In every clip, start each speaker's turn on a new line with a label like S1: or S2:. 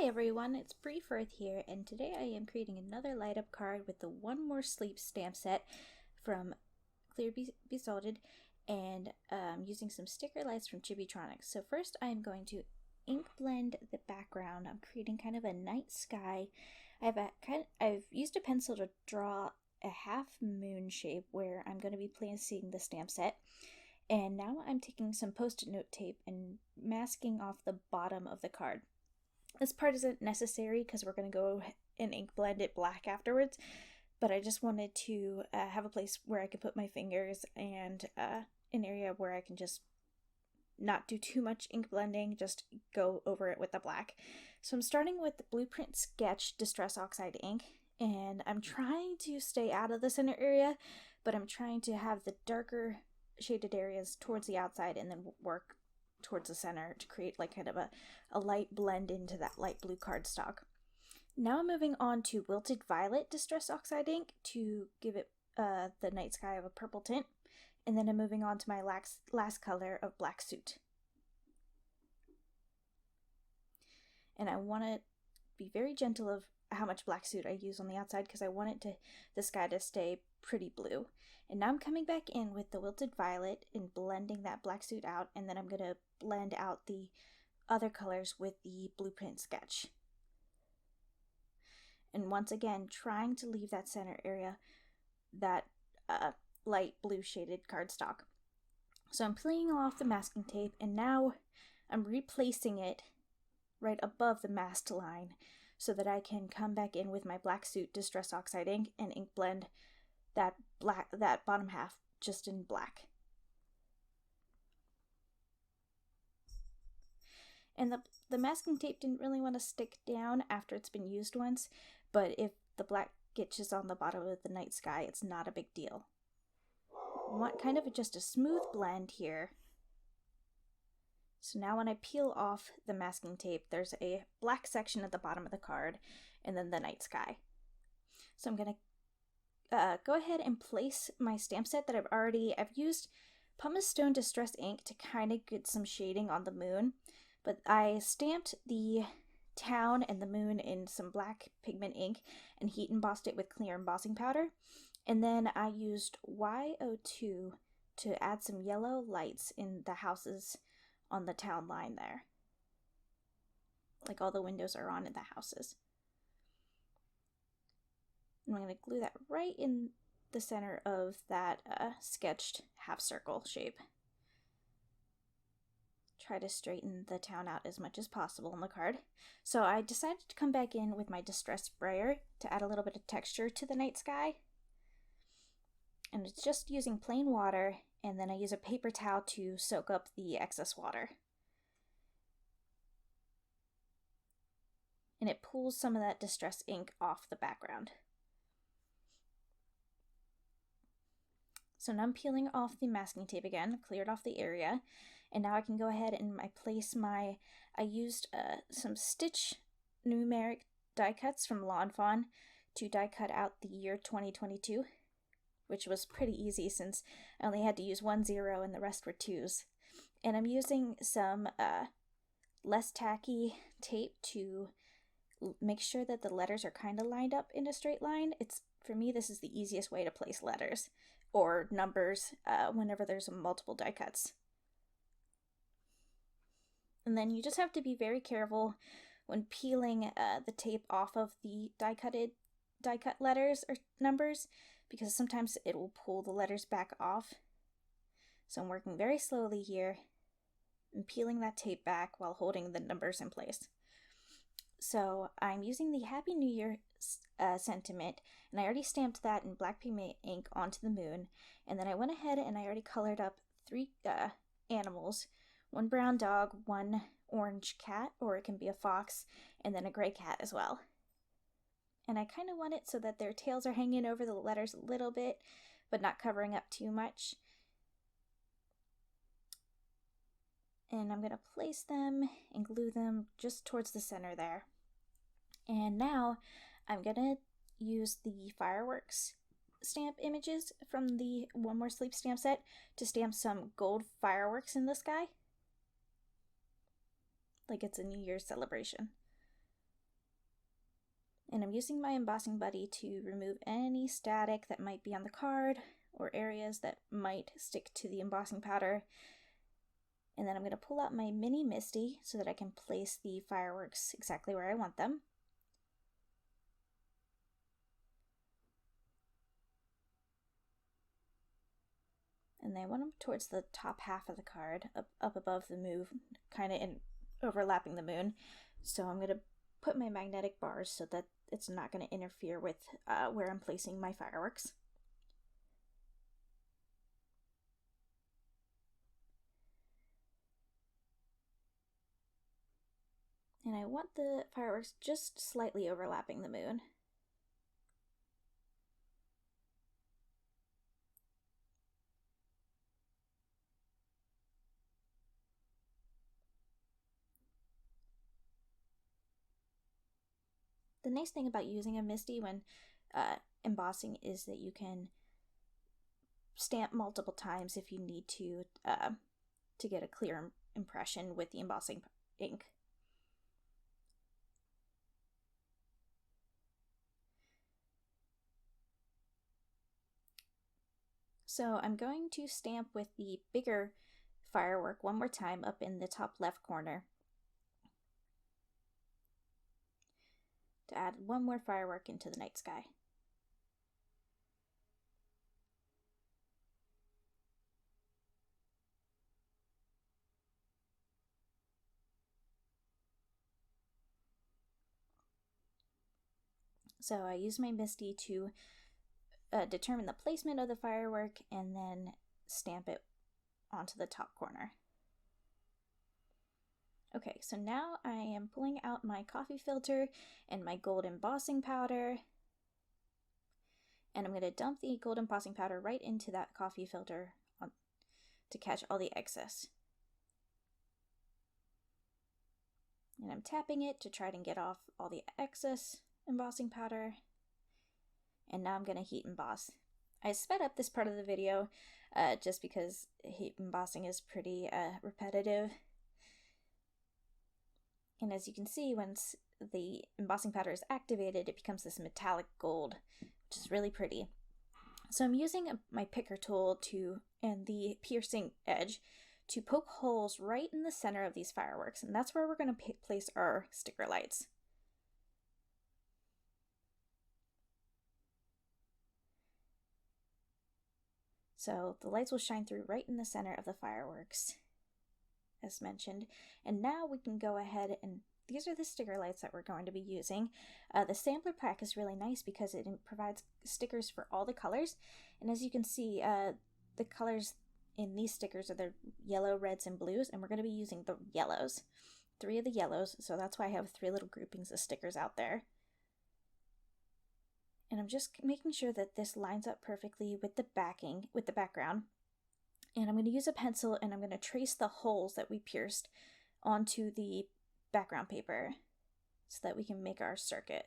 S1: Hi everyone, it's Briefearth here, and today I am creating another light up card with the One More Sleep stamp set from Besotted, and using some sticker lights from Chibitronics. So first I'm going to ink blend the background. I'm creating kind of a night sky. I've used a pencil to draw a half moon shape where I'm going to be placing the stamp set. And now I'm taking some post-it note tape and masking off the bottom of the card. This part isn't necessary because we're going to go and ink blend it black afterwards, but I just wanted to have a place where I could put my fingers and an area where I can just not do too much ink blending, just go over it with the black. So I'm starting with the Blueprint Sketch Distress Oxide ink, and I'm trying to stay out of the center area, but I'm trying to have the darker shaded areas towards the outside and then work towards the center to create like kind of a light blend into that light blue cardstock. Now I'm moving on to Wilted Violet Distress Oxide ink to give it the night sky of a purple tint, and then I'm moving on to my last color of Black Suit. And I want to be very gentle of how much Black Suit I use on the outside because I want the sky to stay pretty blue. And now I'm coming back in with the Wilted Violet and blending that Black Suit out, and then I'm going to blend out the other colors with the Blueprint Sketch. And once again, trying to leave that center area, that light blue shaded cardstock. So I'm peeling off the masking tape, and now I'm replacing it right above the masked line so that I can come back in with my Black Suit Distress Oxide ink and ink blend that bottom half just in black. And the masking tape didn't really want to stick down after it's been used once, but if the black gets on the bottom of the night sky, it's not a big deal. I want kind of just a smooth blend here. So now when I peel off the masking tape, there's a black section at the bottom of the card and then the night sky. So I'm going to go ahead and place my stamp set that I've used Pumice Stone Distress ink to kind of get some shading on the moon, but I stamped the town and the moon in some black pigment ink and heat embossed it with clear embossing powder, and then I used Y02 to add some yellow lights in the houses on the town line there, like all the windows are on in the houses. And I'm going to glue that right in the center of that sketched half circle shape. Try to straighten the town out as much as possible on the card. So I decided to come back in with my Distress Sprayer to add a little bit of texture to the night sky. And it's just using plain water, and then I use a paper towel to soak up the excess water. And it pulls some of that distress ink off the background. So now I'm peeling off the masking tape again, cleared off the area, and now I can go ahead and I used some Stitch numeric die cuts from Fawn to die cut out the year 2022, which was pretty easy since I only had to use 1 0 and the rest were 2s. And I'm using some less tacky tape to make sure that the letters are kind of lined up in a straight line. For me, this is the easiest way to place letters or numbers whenever there's multiple die cuts. And then you just have to be very careful when peeling the tape off of the die cut letters or numbers, because sometimes it will pull the letters back off. So I'm working very slowly here and peeling that tape back while holding the numbers in place. So I'm using the Happy New Year sentiment, and I already stamped that in black pigment ink onto the moon, and then I went ahead and I already colored up 3 animals, 1 brown dog, 1 orange cat, or it can be a fox, and then a gray cat as well. And I kind of want it so that their tails are hanging over the letters a little bit, but not covering up too much. And I'm going to place them and glue them just towards the center there. And now I'm going to use the fireworks stamp images from the One More Sleep stamp set to stamp some gold fireworks in the sky, like it's a New Year's celebration. And I'm using my embossing buddy to remove any static that might be on the card or areas that might stick to the embossing powder. And then I'm going to pull out my mini Misty so that I can place the fireworks exactly where I want them. And then I want them towards the top half of the card, up above the moon, kind of overlapping the moon. So I'm going to put my magnetic bars so that it's not going to interfere with where I'm placing my fireworks. And I want the fireworks just slightly overlapping the moon. The nice thing about using a Misty when embossing is that you can stamp multiple times if you need to get a clear impression with the embossing ink. So I'm going to stamp with the bigger firework one more time up in the top left corner to add one more firework into the night sky. So I use my Misty to determine the placement of the firework and then stamp it onto the top corner. Okay, so now I am pulling out my coffee filter and my gold embossing powder, and I'm going to dump the gold embossing powder right into that coffee filter to catch all the excess. And I'm tapping it to try to get off all the excess embossing powder. And now I'm going to heat emboss. I sped up this part of the video just because heat embossing is pretty repetitive. And as you can see, once the embossing powder is activated, it becomes this metallic gold, which is really pretty. So I'm using my picker tool and the piercing edge to poke holes right in the center of these fireworks, and that's where we're going to place our sticker lights. So the lights will shine through right in the center of the fireworks, as mentioned. And now we can go ahead and these are the sticker lights that we're going to be using. The sampler pack is really nice because it provides stickers for all the colors. And as you can see, the colors in these stickers are the yellow, reds, and blues. And we're going to be using the yellows. 3 of the yellows. So that's why I have 3 little groupings of stickers out there. And I'm just making sure that this lines up perfectly with the background. And I'm going to use a pencil and I'm going to trace the holes that we pierced onto the background paper so that we can make our circuit.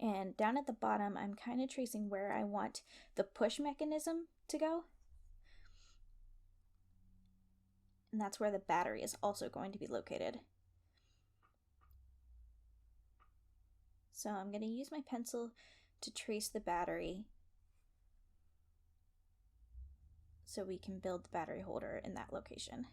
S1: And down at the bottom, I'm kind of tracing where I want the push mechanism to go. And that's where the battery is also going to be located. So I'm going to use my pencil to trace the battery so we can build the battery holder in that location.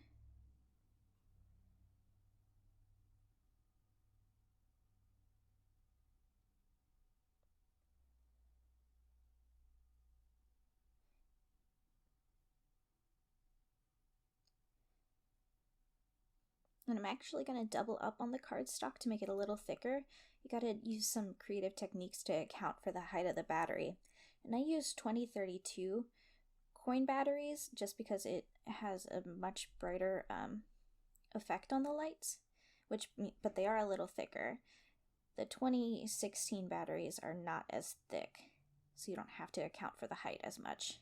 S1: And I'm actually going to double up on the cardstock to make it a little thicker. You got to use some creative techniques to account for the height of the battery. And I use 2032 coin batteries just because it has a much brighter effect on the lights, but they are a little thicker. The 2016 batteries are not as thick, so you don't have to account for the height as much.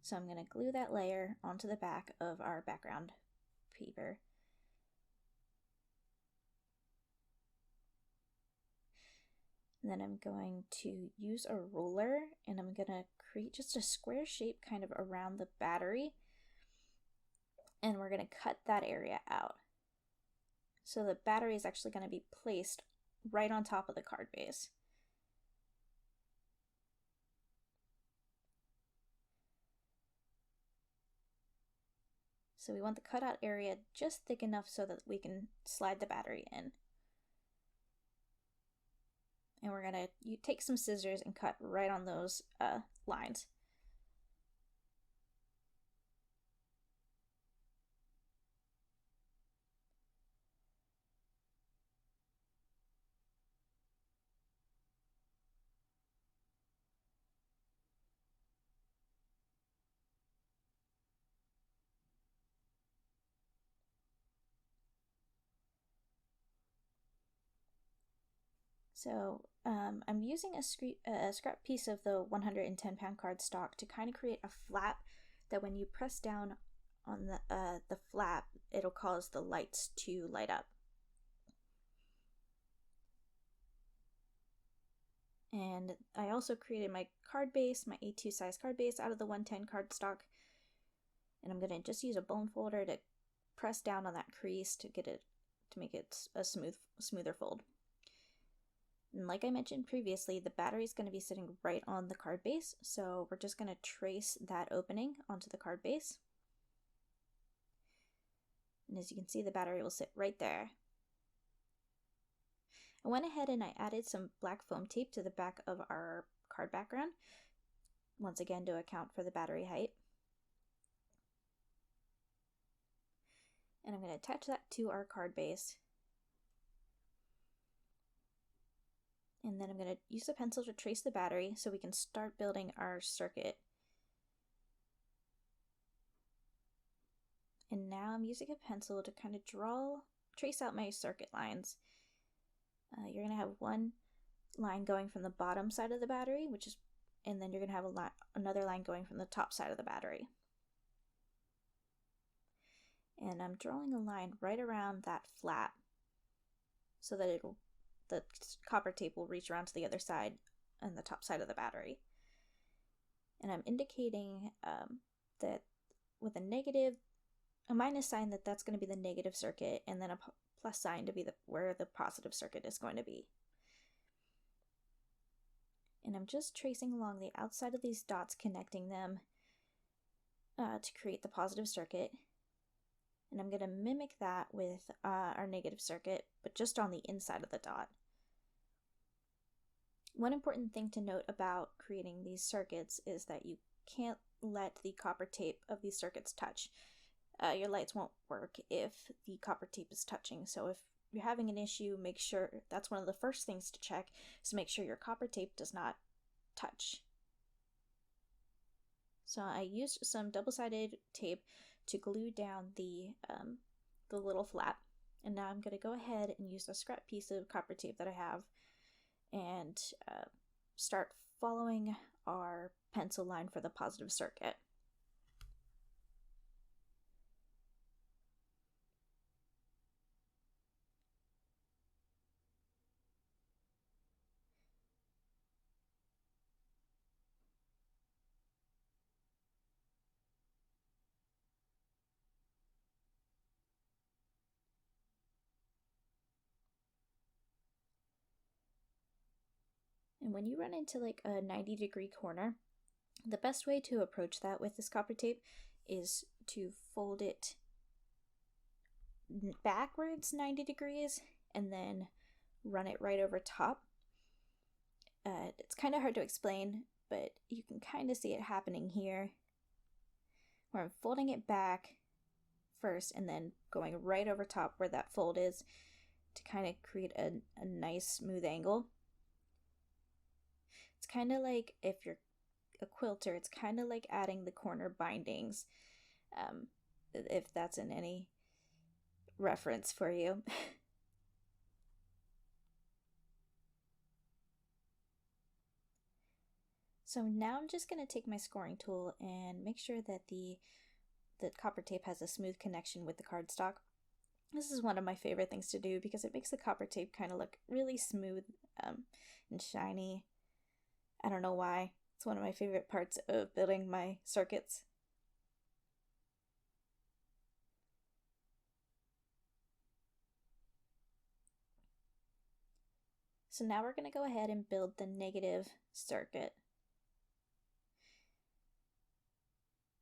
S1: So I'm going to glue that layer onto the back of our background paper. And then I'm going to use a ruler and I'm going to create just a square shape kind of around the battery. and we're going to cut that area out. So the battery is actually going to be placed right on top of the card base. So we want the cutout area just thick enough so that we can slide the battery in. And we're going to take some scissors and cut right on those lines. So I'm using a scrap piece of the 110-pound cardstock to kind of create a flap that when you press down on the flap, it'll cause the lights to light up. And I also created my card base, my A2 size card base, out of the 110 cardstock. And I'm going to just use a bone folder to press down on that crease to make it a smoother fold. And like I mentioned previously, the battery is going to be sitting right on the card base, so we're just going to trace that opening onto the card base. And as you can see, the battery will sit right there. I went ahead and I added some black foam tape to the back of our card background, once again to account for the battery height. And I'm going to attach that to our card base. And then I'm going to use a pencil to trace the battery so we can start building our circuit. And now I'm using a pencil to kind of trace out my circuit lines. You're going to have one line going from the bottom side of the battery, and then you're going to have another line going from the top side of the battery. And I'm drawing a line right around that flap so that the copper tape will reach around to the other side and the top side of the battery. And I'm indicating that with a minus sign that's going to be the negative circuit, and then a plus sign to be where the positive circuit is going to be. And I'm just tracing along the outside of these dots, connecting them to create the positive circuit. And I'm going to mimic that with our negative circuit, but just on the inside of the dot. One important thing to note about creating these circuits is that you can't let the copper tape of these circuits touch. Your lights won't work if the copper tape is touching. So if you're having an issue, make sure that's one of the first things to check, is make sure your copper tape does not touch. So I used some double-sided tape to glue down the little flap, and now I'm going to go ahead and use a scrap piece of copper tape that I have and start following our pencil line for the positive circuit. And when you run into like a 90-degree corner, the best way to approach that with this copper tape is to fold it backwards 90 degrees and then run it right over top. It's kind of hard to explain, but you can kind of see it happening here, where I'm folding it back first and then going right over top where that fold is to kind of create a nice smooth angle. It's kind of like if you're a quilter, it's kind of like adding the corner bindings, if that's in any reference for you. So now I'm just going to take my scoring tool and make sure that the copper tape has a smooth connection with the cardstock. This is one of my favorite things to do because it makes the copper tape kind of look really smooth and shiny. I don't know why. It's one of my favorite parts of building my circuits. So now we're going to go ahead and build the negative circuit.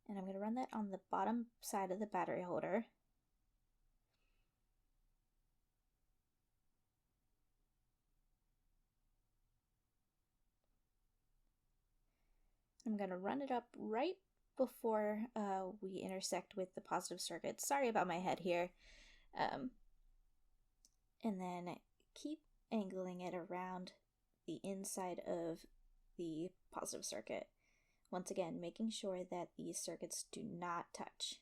S1: And I'm going to run that on the bottom side of the battery holder. I'm going to run it up right before we intersect with the positive circuit. Sorry about my head here. And then keep angling it around the inside of the positive circuit. Once again, making sure that these circuits do not touch.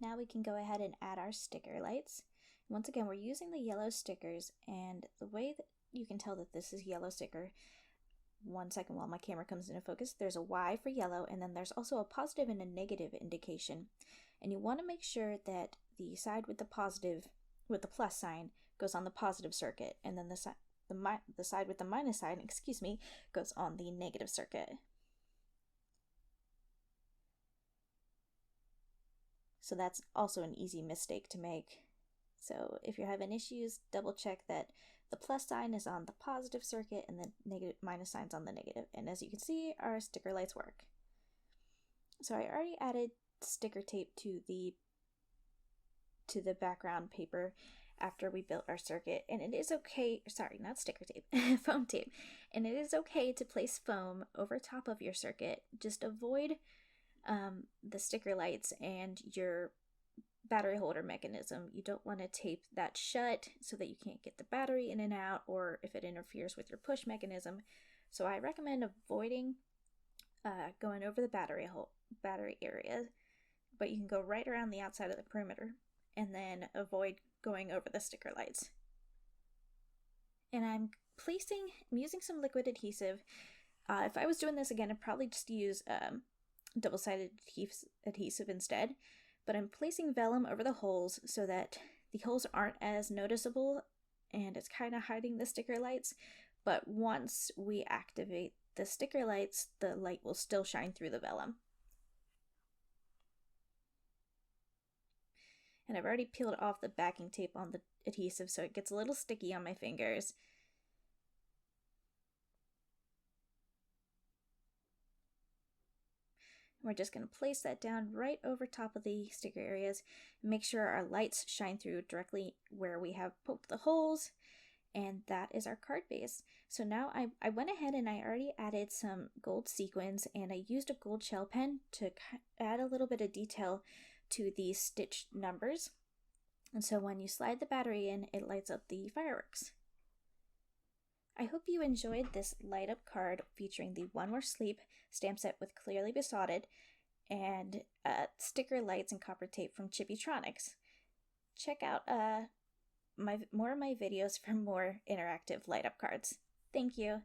S1: Now we can go ahead and add our sticker lights. Once again, we're using the yellow stickers, and the way that you can tell that this is yellow sticker, one second while my camera comes into focus, there's a Y for yellow, and then there's also a positive and a negative indication. And you want to make sure that the side with the positive, with the plus sign, goes on the positive circuit, and then the side with the minus sign, goes on the negative circuit. So that's also an easy mistake to make. So if you're having issues, double check that the plus sign is on the positive circuit and the negative minus sign's on the negative. And as you can see, our sticker lights work. So I already added sticker tape to the background paper after we built our circuit, and it is okay, sorry, not sticker tape, foam tape. And it is okay to place foam over top of your circuit. Just avoid the sticker lights and your battery holder mechanism. You don't want to tape that shut so that you can't get the battery in and out, or if it interferes with your push mechanism. So I recommend avoiding going over the battery area, but you can go right around the outside of the perimeter, and then avoid going over the sticker lights. And I'm using some liquid adhesive. If I was doing this again, I'd probably just use double-sided adhesive instead, but I'm placing vellum over the holes so that the holes aren't as noticeable and it's kind of hiding the sticker lights, but once we activate the sticker lights, the light will still shine through the vellum. And I've already peeled off the backing tape on the adhesive, so it gets a little sticky on my fingers. We're just going to place that down right over top of the sticker areas. Make sure our lights shine through directly where we have poked the holes. And that is our card base. So now I went ahead and I already added some gold sequins, and I used a gold gel pen to add a little bit of detail to the stitched numbers. And so when you slide the battery in, it lights up the fireworks. I hope you enjoyed this light up card featuring the One More Sleep stamp set with Clearly Besotted and sticker lights and copper tape from Chibitronics. Check out more of my videos for more interactive light up cards. Thank you.